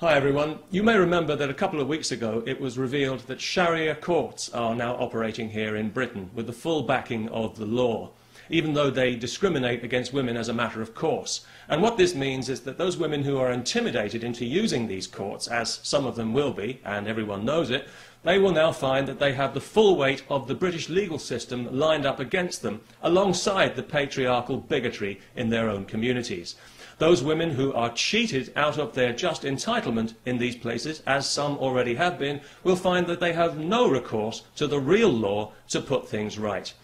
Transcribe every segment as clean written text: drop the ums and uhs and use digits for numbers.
Hi everyone. You may remember that a couple of weeks ago it was revealed that Sharia courts are now operating here in Britain with the full backing of the law, even though they discriminate against women as a matter of course. And what this means is that those women who are intimidated into using these courts, as some of them will be, and everyone knows it, they will now find that they have the full weight of the British legal system lined up against them, alongside the patriarchal bigotry in their own communities. Those women who are cheated out of their just entitlement in these places, as some already have been, will find that they have no recourse to the real law to put things right.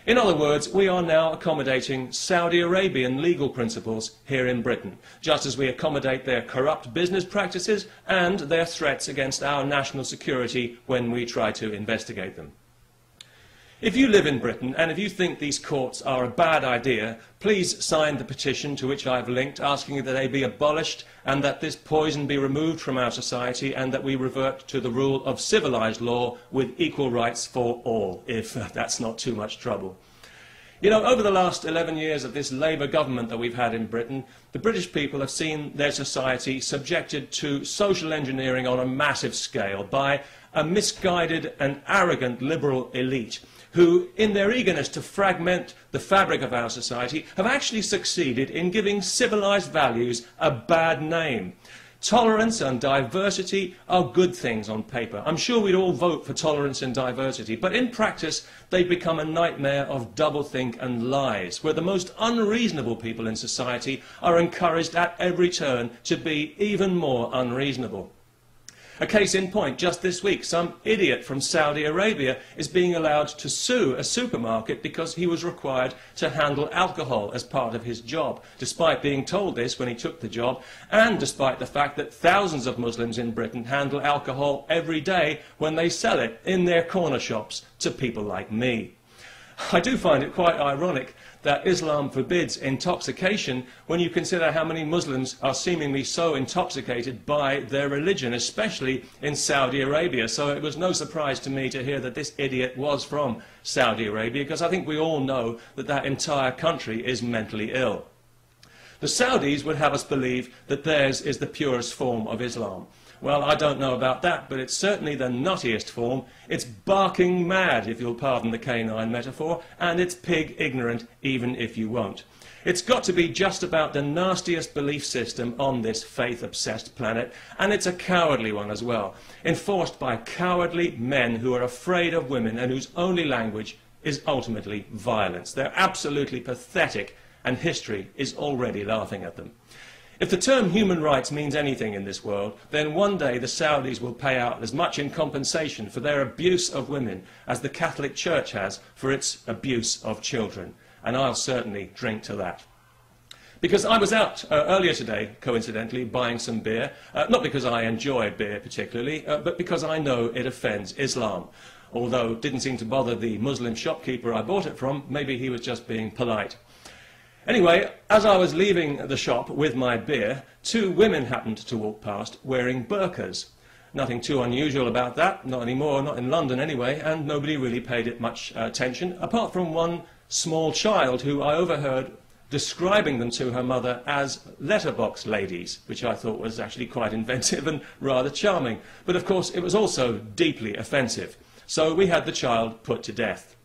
In other words, we are now accommodating Saudi Arabian legal principles here in Britain, just as we accommodate their corrupt business practices and their threats against our national security when we try to investigate them. If you live in Britain and if you think these courts are a bad idea, please sign the petition to which I've linked, asking that they be abolished and that this poison be removed from our society and that we revert to the rule of civilised law with equal rights for all, if that's not too much trouble. You know, over the last 11 years of this Labour government that we've had in Britain, the British people have seen their society subjected to social engineering on a massive scale by a misguided and arrogant liberal elite who, in their eagerness to fragment the fabric of our society, have actually succeeded in giving civilised values a bad name. Tolerance and diversity are good things on paper. I'm sure we'd all vote for tolerance and diversity, but in practice they've become a nightmare of doublethink and lies, where the most unreasonable people in society are encouraged at every turn to be even more unreasonable. A case in point, just this week, some idiot from Saudi Arabia is being allowed to sue a supermarket because he was required to handle alcohol as part of his job, despite being told this when he took the job, and despite the fact that thousands of Muslims in Britain handle alcohol every day when they sell it in their corner shops to people like me. I do find it quite ironic that Islam forbids intoxication when you consider how many Muslims are seemingly so intoxicated by their religion, especially in Saudi Arabia. So it was no surprise to me to hear that this idiot was from Saudi Arabia, because I think we all know that that entire country is mentally ill. The Saudis would have us believe that theirs is the purest form of Islam. Well, I don't know about that, but it's certainly the nuttiest form. It's barking mad, if you'll pardon the canine metaphor, and it's pig ignorant, even if you won't. It's got to be just about the nastiest belief system on this faith-obsessed planet, and it's a cowardly one as well, enforced by cowardly men who are afraid of women and whose only language is ultimately violence. They're absolutely pathetic, and history is already laughing at them. If the term human rights means anything in this world, then one day the Saudis will pay out as much in compensation for their abuse of women as the Catholic Church has for its abuse of children. And I'll certainly drink to that. Because I was out earlier today, coincidentally, buying some beer, not because I enjoy beer particularly, but because I know it offends Islam. Although it didn't seem to bother the Muslim shopkeeper I bought it from, maybe he was just being polite. Anyway, as I was leaving the shop with my beer, two women happened to walk past wearing burqas. Nothing too unusual about that, not anymore, not in London anyway, and nobody really paid it much attention, apart from one small child who I overheard describing them to her mother as letterbox ladies, which I thought was actually quite inventive and rather charming. But of course it was also deeply offensive. So we had the child put to death.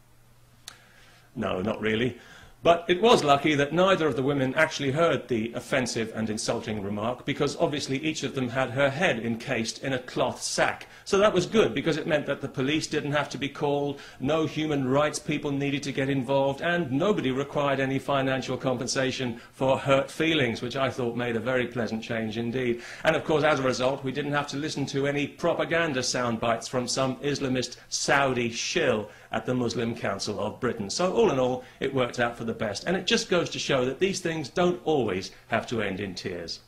No, not really. But it was lucky that neither of the women actually heard the offensive and insulting remark, because obviously each of them had her head encased in a cloth sack. So that was good, because it meant that the police didn't have to be called, no human rights people needed to get involved, and nobody required any financial compensation for hurt feelings, which I thought made a very pleasant change indeed. And of course, as a result, we didn't have to listen to any propaganda sound bites from some Islamist Saudi shill at the Muslim Council of Britain. So all in all, it worked out for the best. And it just goes to show that these things don't always have to end in tears.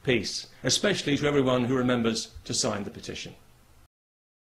Peace, especially to everyone who remembers to sign the petition.